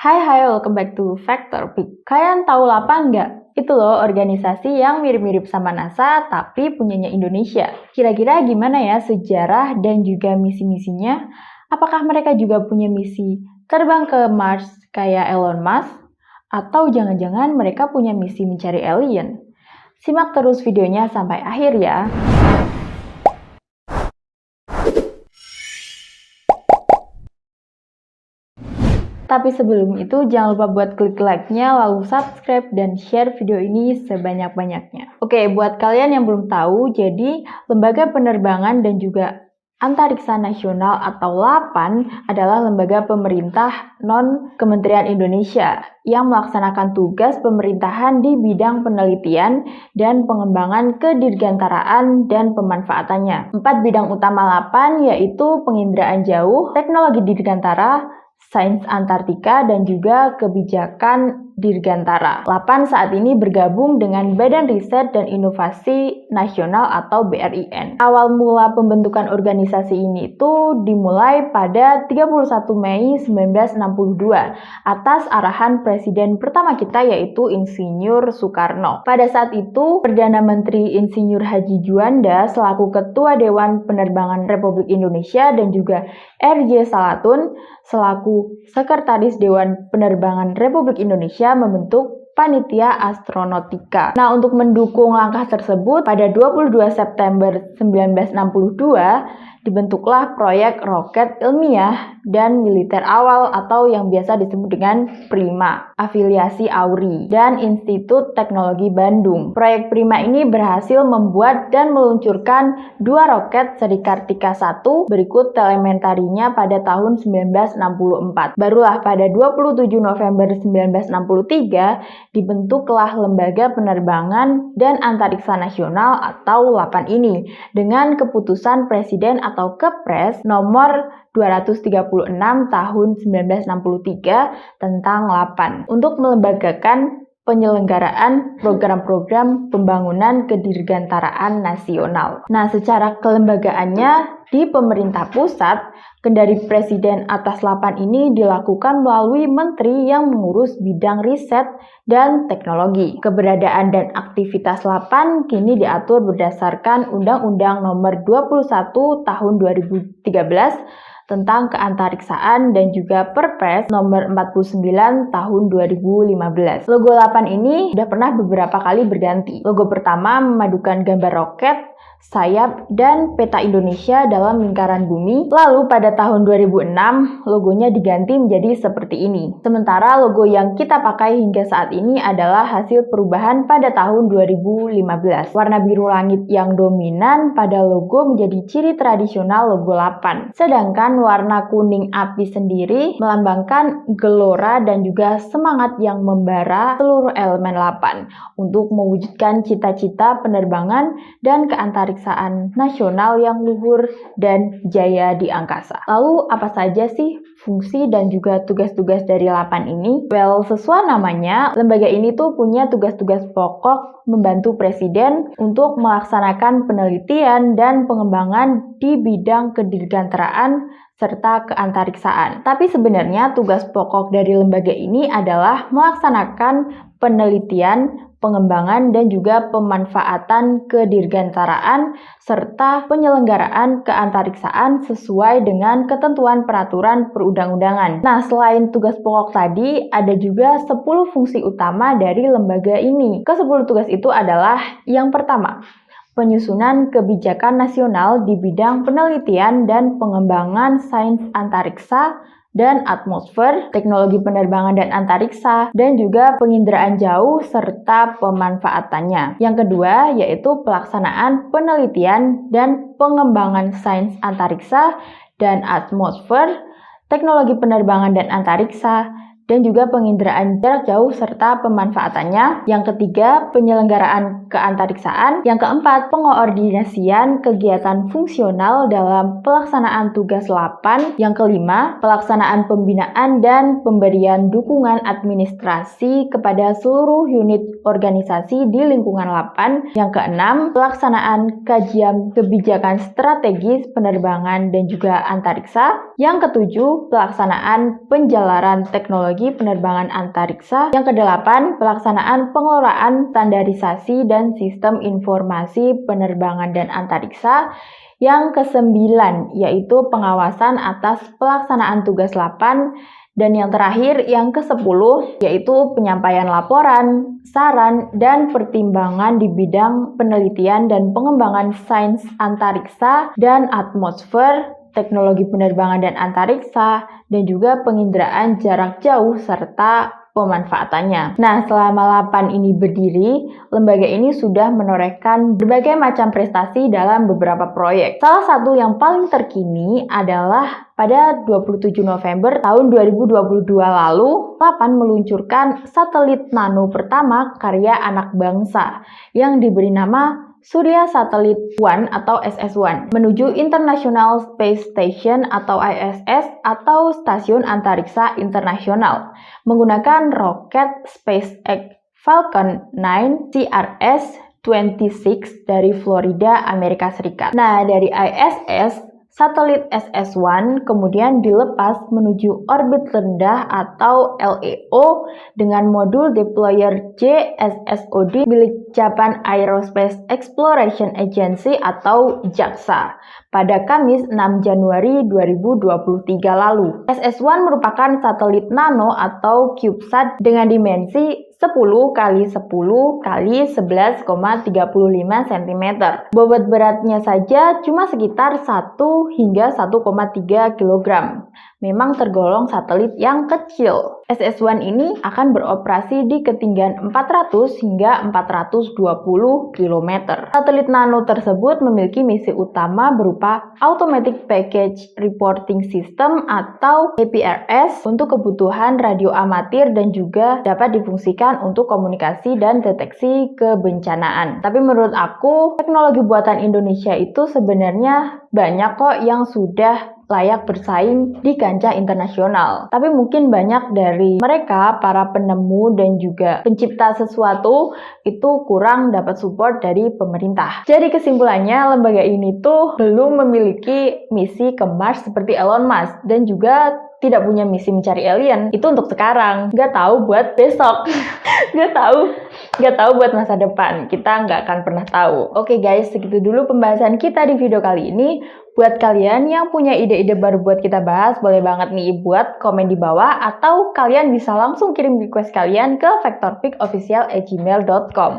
Hai, welcome back to Factor Peak. Kalian tahu LAPAN nggak? Itu loh organisasi yang mirip-mirip sama NASA tapi punyanya Indonesia. Kira-kira gimana ya sejarah dan juga misi-misinya? Apakah mereka juga punya misi terbang ke Mars kayak Elon Musk? Atau jangan-jangan mereka punya misi mencari alien? Simak terus videonya sampai akhir ya. Tapi sebelum itu jangan lupa buat klik like-nya, lalu subscribe dan share video ini sebanyak-banyaknya. Oke, buat kalian yang belum tahu, jadi Lembaga Penerbangan dan juga Antariksa Nasional atau LAPAN adalah lembaga pemerintah non-Kementerian Indonesia yang melaksanakan tugas pemerintahan di bidang penelitian dan pengembangan kedirgantaraan dan pemanfaatannya. 4 bidang utama LAPAN yaitu penginderaan jauh, teknologi dirgantara, sains Antartika, dan juga kebijakan dirgantara. LAPAN saat ini bergabung dengan Badan Riset dan Inovasi Nasional atau BRIN. Awal mula pembentukan organisasi ini itu dimulai pada 31 Mei 1962 atas arahan Presiden pertama kita yaitu Insinyur Soekarno. Pada saat itu, Perdana Menteri Insinyur Haji Juanda selaku Ketua Dewan Penerbangan Republik Indonesia dan juga R.J. Salatun selaku Sekretaris Dewan Penerbangan Republik Indonesia membentuk Panitia Astronautika. Nah, untuk mendukung langkah tersebut, pada 22 September 1962 dibentuklah proyek roket ilmiah dan militer awal atau yang biasa disebut dengan PRIMA, afiliasi AURI, dan Institut Teknologi Bandung. Proyek PRIMA ini berhasil membuat dan meluncurkan 2 roket seri Kartika 1 berikut telementarinya pada tahun 1964. Barulah pada 27 November 1963 dibentuklah Lembaga Penerbangan dan Antariksa Nasional atau LAPAN ini dengan keputusan Presiden atau Kepres nomor 236 tahun 1963 tentang LAPAN untuk melembagakan penyelenggaraan program-program pembangunan kedirgantaraan nasional. Nah, secara kelembagaannya di pemerintah pusat, kendali presiden atas LAPAN ini dilakukan melalui menteri yang mengurus bidang riset dan teknologi. Keberadaan dan aktivitas LAPAN kini diatur berdasarkan Undang-Undang Nomor 21 Tahun 2013 tentang keantariksaan dan juga Perpres nomor 49 tahun 2015. Logo LAPAN ini sudah pernah beberapa kali berganti. Logo pertama memadukan gambar roket, sayap, dan peta Indonesia dalam lingkaran bumi. Lalu pada tahun 2006, logonya diganti menjadi seperti ini. Sementara logo yang kita pakai hingga saat ini adalah hasil perubahan pada tahun 2015. Warna biru langit yang dominan pada logo menjadi ciri tradisional logo LAPAN. Sedangkan warna kuning api sendiri melambangkan gelora dan juga semangat yang membara seluruh elemen LAPAN untuk mewujudkan cita-cita penerbangan dan keantariksaan nasional yang luhur dan jaya di angkasa. Lalu apa saja sih fungsi dan juga tugas-tugas dari LAPAN ini? Well, sesuai namanya, lembaga ini tuh punya tugas-tugas pokok membantu presiden untuk melaksanakan penelitian dan pengembangan di bidang kedirgantaraan serta keantariksaan. Tapi sebenarnya tugas pokok dari lembaga ini adalah melaksanakan penelitian, pengembangan, dan juga pemanfaatan kedirgantaraan serta penyelenggaraan keantariksaan sesuai dengan ketentuan peraturan perundang-undangan. Nah, selain tugas pokok tadi, ada juga 10 fungsi utama dari lembaga ini. Ke-10 tugas itu adalah yang pertama, penyusunan kebijakan nasional di bidang penelitian dan pengembangan sains antariksa dan atmosfer, teknologi penerbangan dan antariksa, dan juga penginderaan jauh serta pemanfaatannya. Yang kedua yaitu pelaksanaan penelitian dan pengembangan sains antariksa dan atmosfer, teknologi penerbangan dan antariksa, dan juga penginderaan jarak jauh serta pemanfaatannya. Yang ketiga, penyelenggaraan keantariksaan. Yang keempat, pengoordinasian kegiatan fungsional dalam pelaksanaan tugas LAPAN. Yang kelima, pelaksanaan pembinaan dan pemberian dukungan administrasi kepada seluruh unit organisasi di lingkungan LAPAN. Yang keenam, pelaksanaan kajian kebijakan strategis penerbangan dan juga antariksa. Yang ketujuh, pelaksanaan penjalaran teknologi teknologi penerbangan antariksa. Yang kedelapan, pelaksanaan pengelolaan, standarisasi, dan sistem informasi penerbangan dan antariksa. Yang kesembilan, yaitu pengawasan atas pelaksanaan tugas lapan. Dan yang terakhir, yang ke-10, yaitu penyampaian laporan, saran, dan pertimbangan di bidang penelitian dan pengembangan sains antariksa dan atmosfer, teknologi penerbangan dan antariksa, dan juga penginderaan jarak jauh serta pemanfaatannya. Nah, selama 8 ini berdiri, lembaga ini sudah menorehkan berbagai macam prestasi dalam beberapa proyek. Salah satu yang paling terkini adalah pada 27 November tahun 2022 lalu, LAPAN meluncurkan satelit nano pertama karya anak bangsa yang diberi nama Surya Satellite 1 atau SS-1 menuju International Space Station atau ISS atau Stasiun Antariksa Internasional menggunakan roket SpaceX Falcon 9 CRS-26 dari Florida, Amerika Serikat. Nah, dari ISS, satelit SS-1 kemudian dilepas menuju orbit rendah atau LEO dengan modul deployer JSSOD milik Japan Aerospace Exploration Agency atau JAXA pada Kamis 6 Januari 2023 lalu. SS-1 merupakan satelit nano atau CubeSat dengan dimensi 10 x 10 x 11,35 cm. Bobot beratnya saja cuma sekitar 1 hingga 1,3 kg. Memang tergolong satelit yang kecil. SS-1 ini akan beroperasi di ketinggian 400 hingga 420 km. Satelit nano tersebut memiliki misi utama berupa Automatic Package Reporting System atau APRS untuk kebutuhan radio amatir dan juga dapat difungsikan untuk komunikasi dan deteksi kebencanaan. Tapi menurut aku, teknologi buatan Indonesia itu sebenarnya banyak kok yang sudah layak bersaing di kancah internasional. Tapi mungkin banyak dari mereka, para penemu dan juga pencipta sesuatu, itu kurang dapat support dari pemerintah. Jadi kesimpulannya, lembaga ini tuh belum memiliki misi ke Mars seperti Elon Musk dan juga tidak punya misi mencari alien. Itu untuk sekarang. Nggak tahu buat besok. Nggak tahu buat masa depan. Kita nggak akan pernah tahu. Oke guys, segitu dulu pembahasan kita di video kali ini. Buat kalian yang punya ide-ide baru buat kita bahas, boleh banget nih buat komen di bawah atau kalian bisa langsung kirim request kalian ke vectorpicofficial@gmail.com.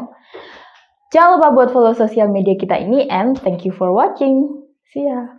Jangan lupa buat follow sosial media kita ini and thank you for watching. See ya.